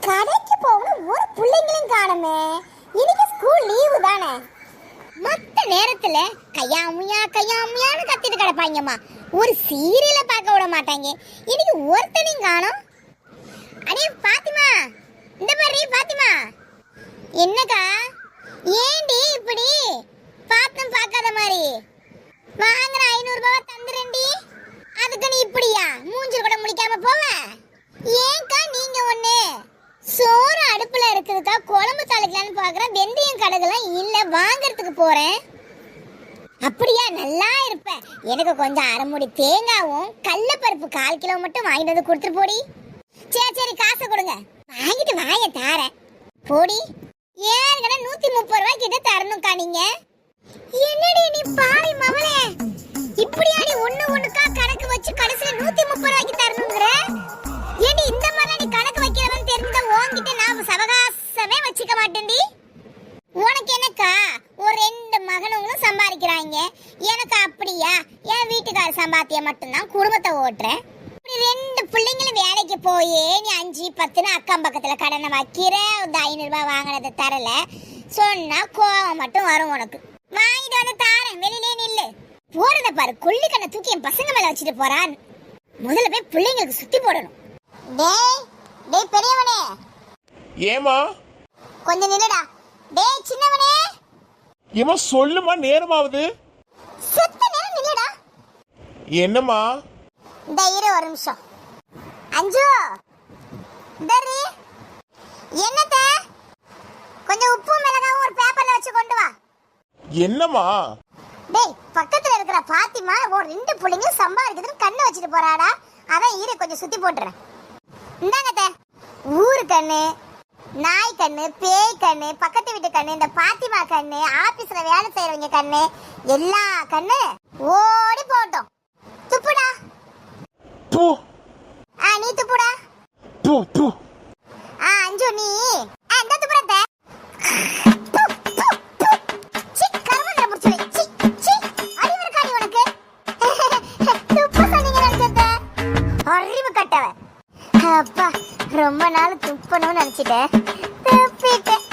கடைக்கு போகணும் ஒரு பிள்ளைங்களும் காணுமே. இன்னைக்கு ஸ்கூல் லீவு தானே. மத்த நேரத்துல கையாமுயான்னு கத்திட்டு கிடப்பாங்கம்மா. ஒரு சீரியலை பார்க்க விட மாட்டாங்க. இன்னைக்கு ஒருத்தனையும் காணோம். அடே பாத்திமா, இந்த பாரு பாத்திமா. என்னக்கா ஏண்டி இப்படி பாத்தும் பார்க்காத மாதிரி வாங்குற 500 ரூபாய் தந்துறேன்டி. அதுக்கு நீ இப்படியா மூஞ்சில் கூட முடிக்காம போவ? ஏன்க்கா நீங்க ஒண்ணு சோறு அடுப்புல இருக்குதுக்கா, குழம்பு தாளிக்கலான்னு பாக்குறேன். வெந்தயம் கடுகுலாம் இல்ல, வாங்கறதுக்கு போறேன். அப்படியா, நல்லா இருப்ப. எனக்கு கொஞ்சம் அரைமுடி தேங்காவும் கடலைப்பருப்பு 1/4 கிலோ மட்டும் வாங்கிட்டு வந்து கொடுத்துட்டு போடி. சரி காசை கொடுங்க, வாங்கிட்டு வாய தாரேன் போடி. ஏற்கனவே 130 ரூபாய் கிட்ட தரணும்க்கா. நீங்க என்னடி நீ பாவி மவளே, இப்படியாடி ஒண்ணுக்கா கணக்கு வச்சு கடைசியில 130 ரூபாய்க்கு தரணுங்கிற? ஏடி இந்த மாதிரி நீ கணக்கு வைக்கிறவன் தெரிஞ்சா உன்கிட்ட நான் சவகாசமே வச்சுக்க மாட்டேன்டி. உனக்கு என்னக்கா, ஒரு 2 மகனுங்களும் சம்பாதிக்கிறாங்க. எனக்கு அப்படியா? என் வீட்டுக்கார சம்பாத்தியம் மட்டும்தான் குடும்பத்தை ஓட்டுறேன். 2 பிள்ளைங்களும் வேலைக்கு போய் நீ 5-10 அக்கம் பக்கத்துல கடனை வைக்கிற. 500 ரூபாய் வாங்கினதை தரல சொன்னா கோவம் மட்டும் வரும் உனக்கு. வாங்கிட்டு வந்து தாரேன், வெளியிலே நில்லு. போறத பாரு, கொள்ளி கண்ணை தூக்கி என் பசங்க மேல வச்சுட்டு போறான். முதல்ல போய் பிள்ளைங்களுக்கு சுத்தி போடணும். டேய் பெரியவனே. ஏமா? கொஞ்சம் நில்லுடா. டேய் சின்னவனே. ஏமா சொல்லுமா, நேரமாவது. செத்த நேரம் நில்லுடா. என்னம்மா? இரு ஒரு நிமிஷம். அஞ்சு தரி என்னத்த கொஞ்சம் உப்பு மிளகாவும் ஒரு பேப்பர்ல வச்சு கொண்டு வா. என்னம்மா? டேய் பக்கத்துல இருக்கிற பாத்திமா ஒரு 2 புள்ளைங்க சம்பாதிக்கிறதுன்னு கண்ணு வச்சுட்டு போறாடா. அதான் இரு கொஞ்சம் சுத்தி போட்டுறேன். இந்தாங்கத்த ஊரு கண்ணு, நாய் கண்ணு, பேய் கண்ணு, பக்கத்து வீட்டு கண்ணு, இந்த பாத்திமா கண்ணு, ஆபீஸ்ல வேலை செய்யறவங்க கண்ணு, எல்லா கண்ணு ஓடி போட்டோம். துப்புடா. போ. நீ துப்புடா. போ. அஞ்சு நீ இந்த துப்புறத. சி கர்மந்தர புடிச்சே. சி அறிவு காடி உனக்கு. துப்பு சொன்னீங்க நினைச்சத. அறிவு கட்டவ. அப்பா ரொம்ப நாள் துப்பணும்னு நினைச்சிட்டேன். துப்பிட்டேன்.